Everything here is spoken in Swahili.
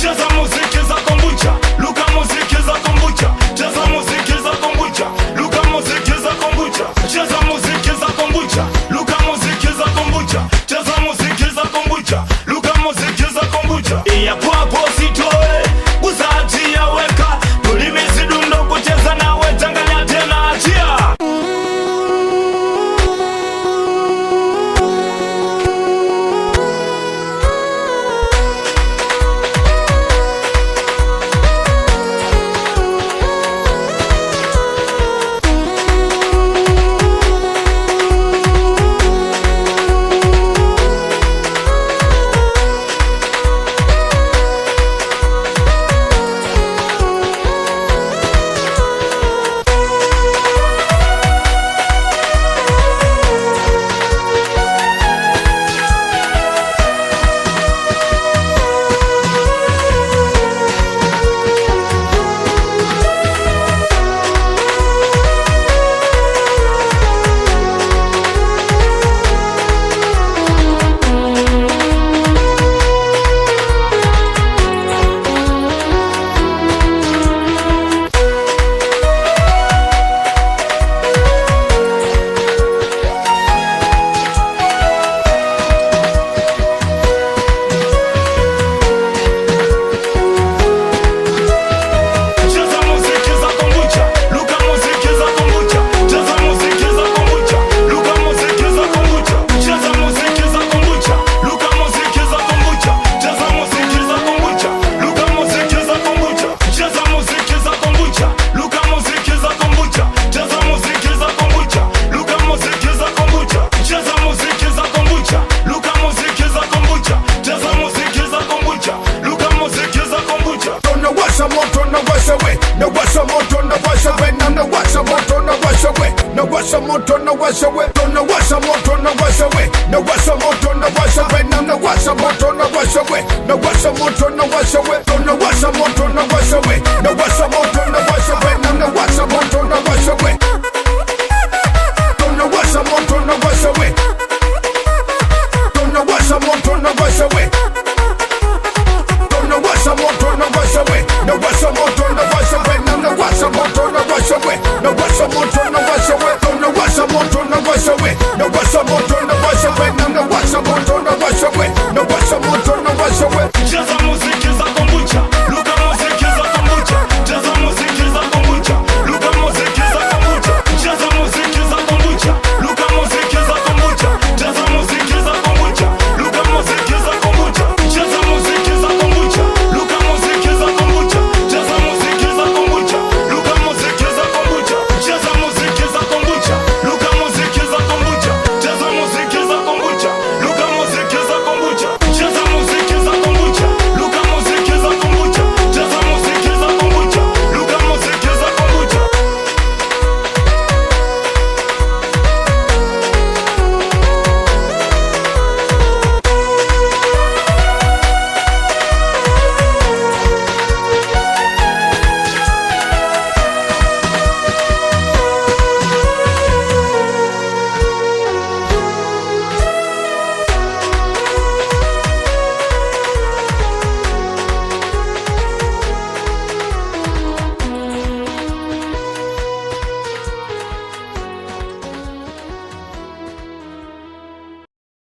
cheza muziki za kombucha, luka muziki za kombucha, cheza muziki za kombucha, luka muziki za kombucha, cheza muziki za kombucha, luka muziki za kombucha, cheza muziki za kombucha, luka muziki za kombucha. Iya papo sitoe, gusaji ya weka, tulimizi dundo kucheza nawe changanya tena achia. Nawasha moto nawasha we, nawasha moto nawasha we, nawasha moto nawasha we, nawasha moto nawasha we, nawasha moto nawasha we, nawasha moto nawasha we, nawasha